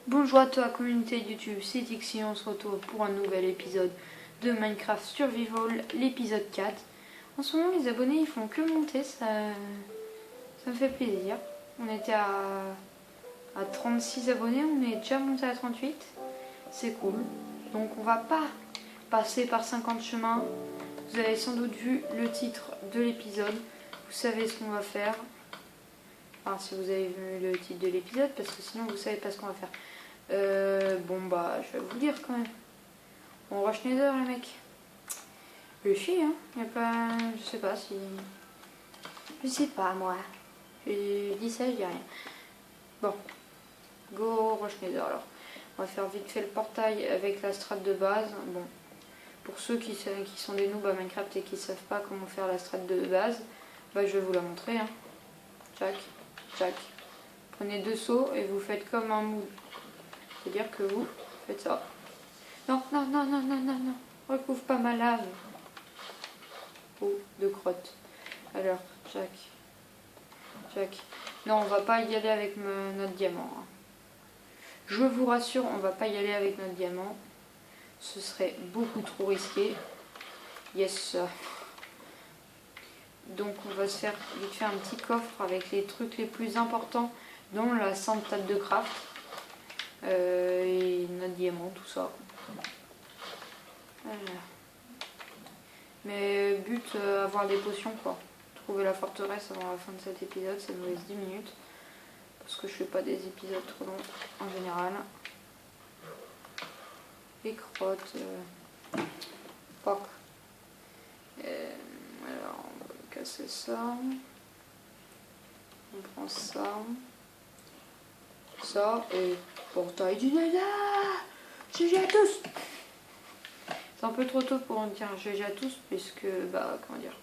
Bonjour à toi communauté YouTube, c'est Dixie, on se retrouve pour un nouvel épisode de Minecraft Survival, l'épisode 4. En ce moment les abonnés ils font que monter, ça me fait plaisir. On était à 36 abonnés, on est déjà monté à 38, c'est cool. Donc on va pas passer par 50 chemins, vous avez sans doute vu le titre de l'épisode, vous savez ce qu'on va faire. Enfin si vous avez vu le titre de l'épisode, parce que sinon vous savez pas ce qu'on va faire. Bon bah je vais vous dire quand même. On rush Nether les mecs. Je chie hein. Y a pas. Je sais pas si. Je sais pas moi. Je dis ça, je dis rien. Bon. Go rush Nether alors. On va faire vite fait le portail avec la strat de base. Bon. Pour ceux qui sont des noobs à Minecraft et qui savent pas comment faire la strat de base, bah je vais vous la montrer hein. Tchac, tchac. Prenez 2 seaux et vous faites comme un mood. C'est-à-dire que vous faites ça. Non, non, non, non, non, non, non. Recouvre pas ma lave. Oh, de crotte. Alors, Jack. Jack. Non, on va pas y aller avec notre diamant. Hein. Je vous rassure, on va pas y aller avec notre diamant. Ce serait beaucoup trop risqué. Yes. Donc on va se faire vite fait un petit coffre avec les trucs les plus importants, dont la sand table de craft. Et notre diamant, tout ça. Voilà. Mais but, avoir des potions quoi. Trouver la forteresse avant la fin de cet épisode, ça nous laisse 10 minutes. Parce que je fais pas des épisodes trop longs en général. Les crottes. Poc. Alors, on va casser ça. On prend ça. Ça et portail du Nether. GG à tous. C'est un peu trop tôt pour en dire GG à tous, puisque, bah, comment dire.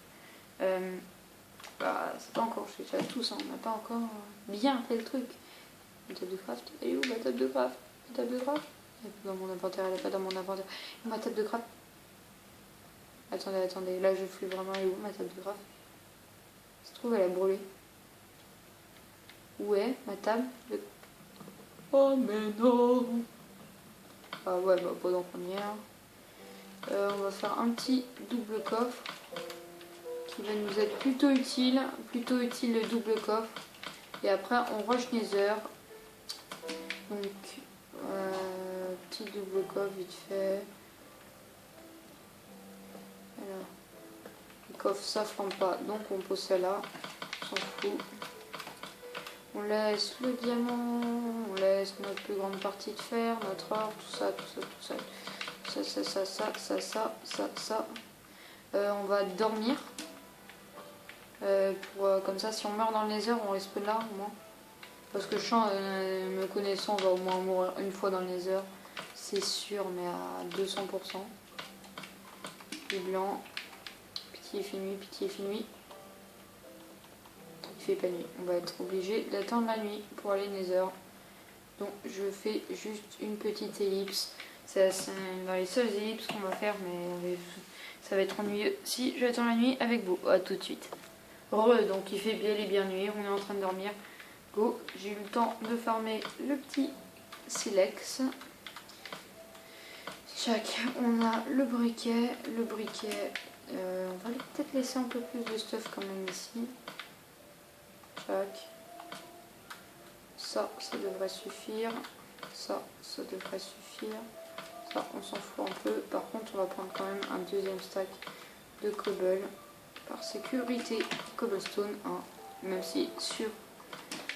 Bah, c'est pas encore GG à tous, hein. On n'a pas encore bien fait le truc. Ma table de craft, elle est où ma table de craft? Ma table de craft? Elle est dans mon inventaire, elle est pas dans mon inventaire. Et ma table de craft? Attendez, attendez, là je flûte vraiment, elle est où ma table de craft? Ça se trouve, elle a brûlé. Où est ma table de... Oh mais non! Ah ouais, bah pas dans première. On va faire un petit double coffre qui va nous être plutôt utile le double coffre. Et après on rush Nether. Donc petit double coffre vite fait. Alors, le coffre ça flambe pas, donc on pose ça là, on s'en fout. On laisse le diamant, on laisse notre plus grande partie de fer, notre or, tout ça, tout ça, tout ça. Ça. On va dormir. Comme ça, si on meurt dans le nether, on reste là au moins. Parce que je sens, me connaissant, on va au moins mourir une fois dans le nether. C'est sûr, mais à 200%. Du blanc. Pitié, il fait nuit, pitié, il fait nuit. Il fait pas nuit. On va être obligé d'attendre la nuit pour aller nether. Donc je fais juste une petite ellipse. C'est dans les seules ellipses qu'on va faire, mais ça va être ennuyeux si j'attends la nuit avec vous. À tout de suite. Donc il fait bel et bien nuit, on est en train de dormir. Go, j'ai eu le temps de farmer le petit silex. Chac, on a le briquet. On va peut-être laisser un peu plus de stuff quand même ici. Chac. Ça devrait suffire. Ça devrait suffire. Ça, on s'en fout un peu. Par contre, on va prendre quand même un deuxième stack de cobble. Par sécurité, cobblestone, hein. Même si sur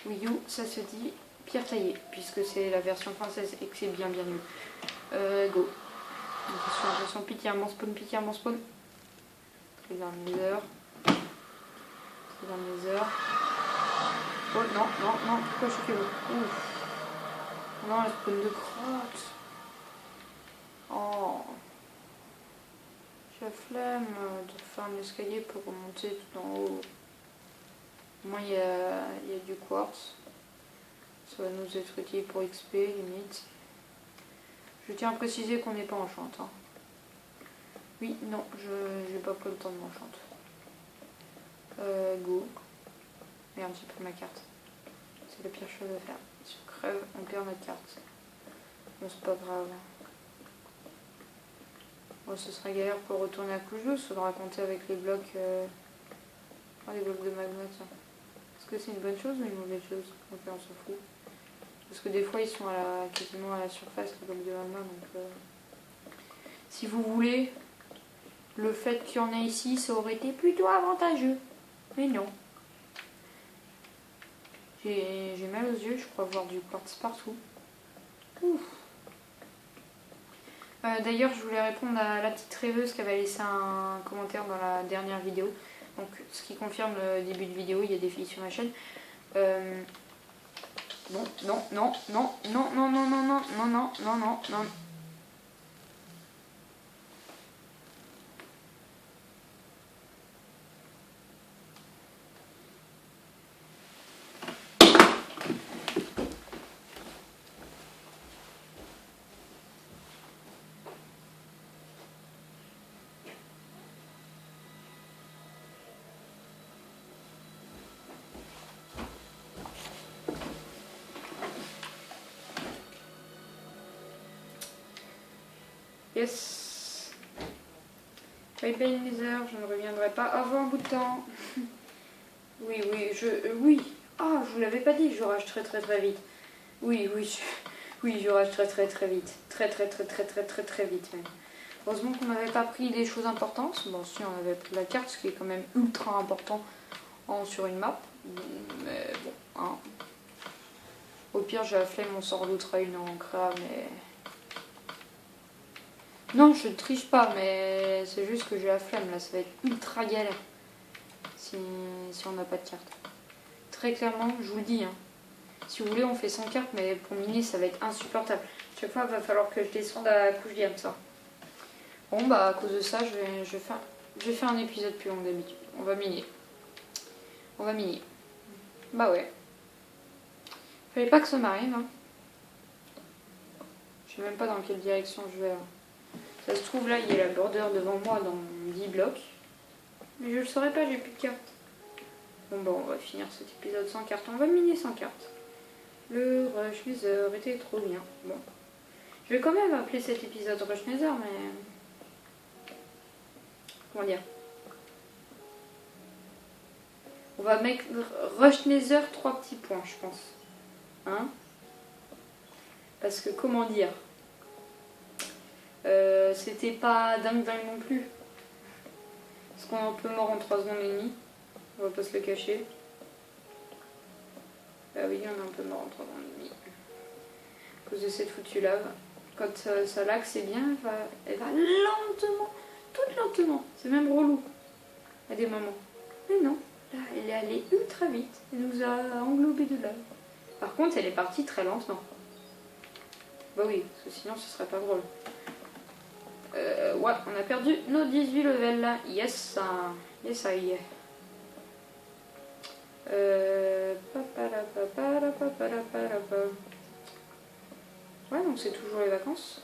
Wii U, ça se dit pierre taillée, puisque c'est la version française et que c'est bien nul. Go. Attention, pitié, un bon spawn, pitié, un bon spawn. Très bien, nether. Oh non, non, non, pourquoi je fais ouf. Non, la spawn de crotte. Oh. J'ai la flemme de faire un escalier pour remonter tout en haut. Au moins il y a du quartz. Ça va nous être utile pour XP limite. Je tiens à préciser qu'on n'est pas enchant. Hein. Oui, non, je n'ai pas pris le temps de m'enchanter. Go. Merde, j'ai pris ma carte. C'est la pire chose à faire. Si on crève, on perd notre carte. Bon, c'est pas grave. Bon, ce sera galère pour retourner à couche douce. Faudra compter avec les blocs, les blocs de magma. Tiens. Est-ce que c'est une bonne chose ou une mauvaise chose? Ok, on s'en fout. Parce que des fois, ils sont quasiment à la surface, les blocs de magma. Donc, si vous voulez, le fait qu'il y en ait ici, ça aurait été plutôt avantageux. Mais non. J'ai mal aux yeux, je crois voir du quartz partout. Ouf. D'ailleurs, je voulais répondre à la petite rêveuse qui avait laissé un commentaire dans la dernière vidéo. Donc, ce qui confirme le début de vidéo, il y a des filles sur ma chaîne. Non, non, non, non, non, non, non, non, non, non, non, non, non, non. Yes. Bye bye Nether, je ne reviendrai pas avant un bout de temps. Oui, oui, oui. Ah, je vous l'avais pas dit, je rage très très très vite. Oui, oui, oui, je rage très très très vite. Très très très très très très très vite même. Heureusement qu'on n'avait pas pris des choses importantes. Bon, si on avait pris la carte, ce qui est quand même ultra important sur une map. Mais bon, hein. Au pire, j'ai la flemme, on sort l'outre une en créa, mais... Non, je ne triche pas, mais c'est juste que j'ai la flemme, là, ça va être ultra galère si on n'a pas de carte. Très clairement, je vous le dis, hein. Si vous voulez, on fait sans carte, mais pour miner, ça va être insupportable. Chaque fois, il va falloir que je descende à la couche diam, ça. Bon, bah, à cause de ça, je vais faire un épisode plus long d'habitude. On va miner. On va miner. Bah ouais. Fallait pas que ça m'arrive, hein. Je sais même pas dans quelle direction je vais, hein. Ça se trouve, là, il y a la border devant moi dans 10 blocs. Mais je le saurais pas, j'ai plus de cartes. Bon, bah, on va finir cet épisode sans carte. On va miner sans carte. Le Rush Nether était trop bien. Bon. Je vais quand même appeler cet épisode Rush Nether, mais... Comment dire? On va mettre Rush Nether 3 petits points, je pense. Hein? Parce que, comment dire? C'était pas dingue non plus. Parce qu'on est un peu mort en 3 secondes et demie. On va pas se le cacher. Ah oui, on est un peu mort en 3 secondes et demie. À cause de cette foutue lave. Quand ça lag, c'est bien, elle va lentement. Toute lentement. C'est même relou. À des moments. Mais non, là, elle est allée ultra vite. Elle nous a englobé de lave. Par contre, elle est partie très lentement. Bah oui, parce que sinon, ce serait pas drôle. Ouais, on a perdu nos 18 levels là. Yes, yes, ça y est. Ouais, donc c'est toujours les vacances.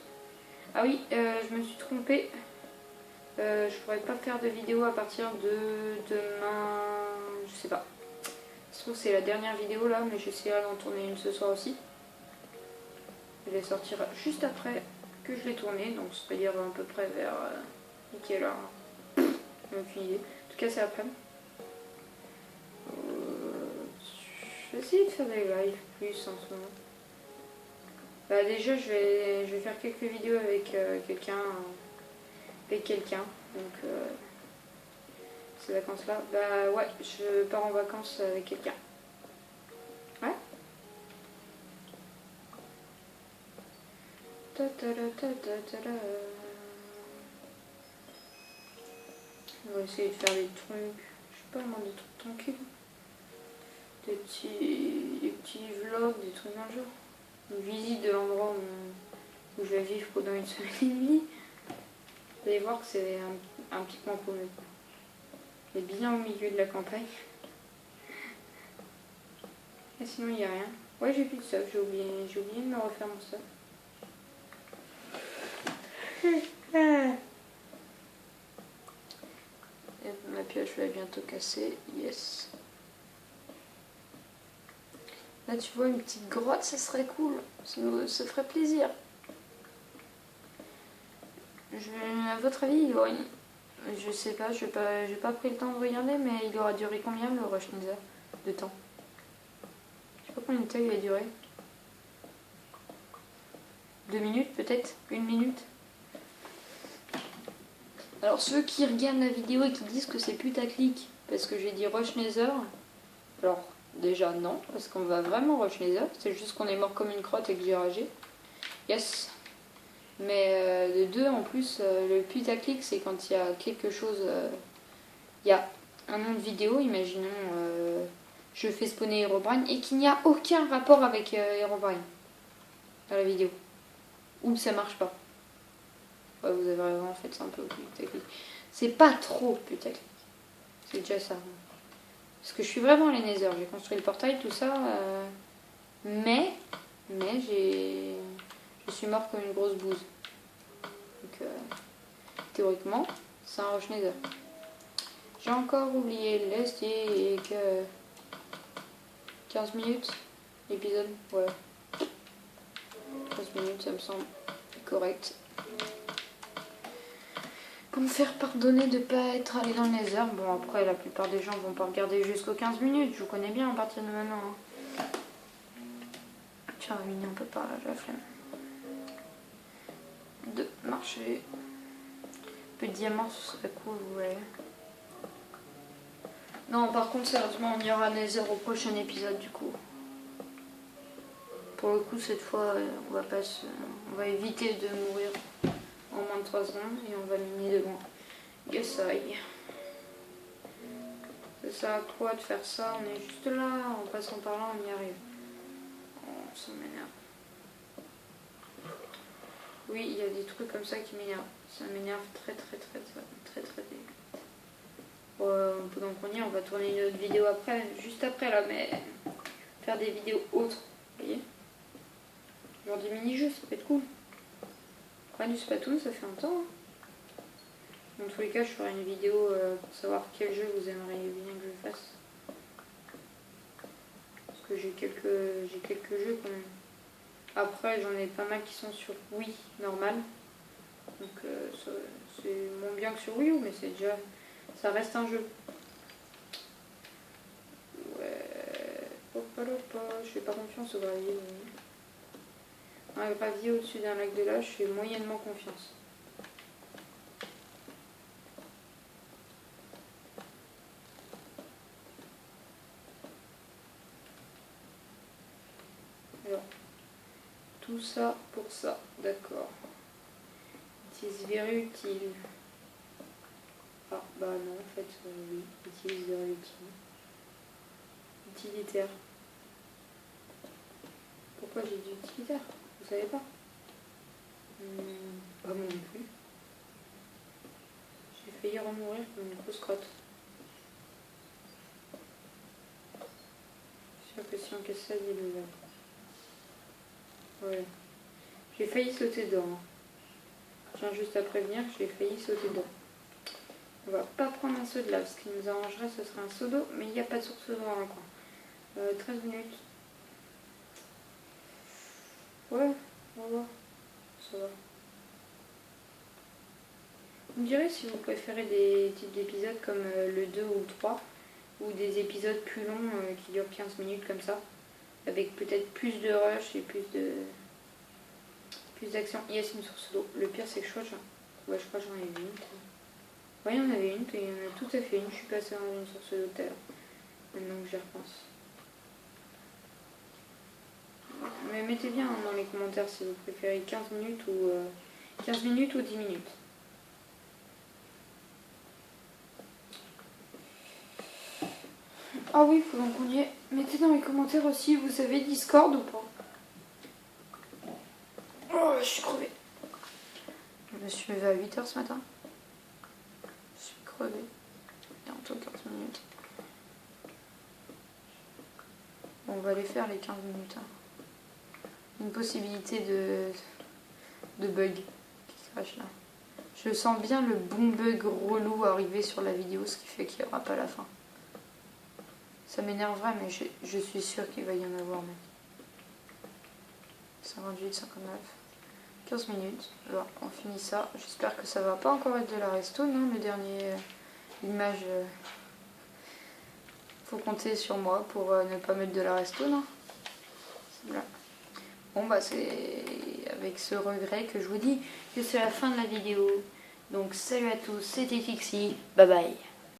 Ah oui, je me suis trompée. Je pourrais pas faire de vidéo à partir de demain. Je sais pas. Je trouve que c'est la dernière vidéo là, mais j'essaierai d'en tourner une ce soir aussi. Elle sortira juste après que je l'ai tournée, donc c'est-à-dire à peu près vers quelle heure, aucune idée. En tout cas, c'est après. Je vais essayer de faire des lives plus en ce moment. Bah déjà, je vais faire quelques vidéos avec quelqu'un. Donc, ces vacances-là. Bah ouais, je pars en vacances avec quelqu'un. Ouais. On va essayer de faire des trucs, je sais pas moi, des trucs tranquilles. Des petits vlogs, des trucs dans le genre. Une visite de l'endroit où je vais vivre pendant une semaine et demie. Vous allez voir que c'est un petit coin paumé. Mais bien au milieu de la campagne. Et sinon il n'y a rien. Ouais, j'ai plus de stuff, j'ai oublié de me refaire mon stuff. Et ma pioche va bientôt casser, yes. Là tu vois une petite grotte, ça serait cool, ça ferait plaisir. À votre avis, il aurait... Je sais pas, j'ai pas pris le temps de regarder, mais il aura duré combien le Rush Nether de temps? Je sais pas combien de temps il a duré. 2 minutes peut-être? 1 minute? Alors ceux qui regardent la vidéo et qui disent que c'est putaclic parce que j'ai dit Rush Nether, alors déjà non, parce qu'on va vraiment Rush Nether, c'est juste qu'on est mort comme une crotte et que j'ai ragé. Yes. Mais de deux, en plus, le putaclic, c'est quand il y a quelque chose... il y a un nom de vidéo, imaginons, je fais spawner Herobrine, et qu'il n'y a aucun rapport avec Herobrine dans la vidéo. Ou ça marche pas. Ouais, vous avez raison, en fait, c'est un peu putaclic. C'est pas trop putaclic. C'est déjà ça. Parce que je suis vraiment allée Nether, j'ai construit le portail, tout ça. Mais je suis morte comme une grosse bouse. Donc, théoriquement, c'est un Rush Nether. J'ai encore oublié l'estique. 15 minutes l'épisode. Ouais. 15 minutes, ça me semble correct. Pour me faire pardonner de ne pas être allé dans le Nether. Bon, après, la plupart des gens vont pas regarder jusqu'aux 15 minutes. Je vous connais bien à partir de maintenant. Hein. Tiens, miner un peu par là, j'ai la flemme. De marcher. Un peu de diamant, ce serait cool, ouais. Non, par contre, sérieusement, on ira Nether au prochain épisode, du coup. Pour le coup, cette fois, on va éviter de mourir en moins de 3 secondes et on va miner de loin. Yes, I. Ça sert à quoi de faire ça? On est juste là, en passant par là, on y arrive. Oh, ça m'énerve. Oui, il y a des trucs comme ça qui m'énervent. Ça m'énerve très. Pendant qu'on y est, on va tourner une autre vidéo après, juste après là, mais faire des vidéos autres, vous voyez? Genre des mini-jeux, ça peut être cool. Après du Splatoon, ça fait un temps. Hein. Dans tous les cas, je ferai une vidéo pour savoir quel jeu vous aimeriez bien que je fasse. Parce que j'ai quelques jeux quand même. Après, j'en ai pas mal qui sont sur Wii normal. Donc c'est moins bien que sur Wii U, mais c'est déjà... Ça reste un jeu. Ouais. Je fais pas confiance au gravier. Un gravier au-dessus d'un lac de là, je fais moyennement confiance. Alors, tout ça pour ça, d'accord. It is very utile. Ah, bah non, en fait, oui, it is very utile. Utilitaire. Pourquoi j'ai dit utilitaire? Vous savez pas? Pas moi non plus. J'ai failli remourir comme une grosse crotte. Je suis sûr que si on casse ça, il est ouvert. Ouais. J'ai failli sauter dedans. Hein. Je tiens juste à prévenir que j'ai failli sauter dedans. On va pas prendre un seau de lave. Ce qui nous arrangerait, ce serait un seau d'eau, mais il n'y a pas de source d'eau dans le coin. 13 minutes. Ouais, on va voir. Ça va. Vous me direz si vous préférez des types d'épisodes comme le 2 ou le 3, ou des épisodes plus longs qui durent 15 minutes comme ça, avec peut-être plus de rush et plus d'action. Yes, une source d'eau. Le pire, c'est que je crois que j'en ai vu une. Ouais, il y en avait une, il y en a tout à fait une. Je suis passée dans une source d'eau tout à l'heure. Maintenant que j'y repense. Mais mettez bien dans les commentaires si vous préférez 15 minutes ou 10 minutes. Ah oui, pendant qu'on y est, mettez dans les commentaires aussi, vous avez Discord ou pas? Oh, je suis crevée. Je me suis levée à 8h ce matin. Je suis crevée. Bientôt 15 minutes. Bon, on va les faire les 15 minutes. Hein. Une possibilité de bug qui se cache là. Je sens bien le bon bug relou arriver sur la vidéo, ce qui fait qu'il n'y aura pas la fin. Ça m'énerverait, mais je suis sûre qu'il va y en avoir. 58, 59. 15 minutes. Voilà, on finit ça. J'espère que ça va pas encore être de la restone, hein, le dernier image. Faut compter sur moi pour ne pas mettre de la restone. Hein. Voilà. Bon bah c'est avec ce regret que je vous dis que c'est la fin de la vidéo. Donc salut à tous, c'était Fixie, bye bye.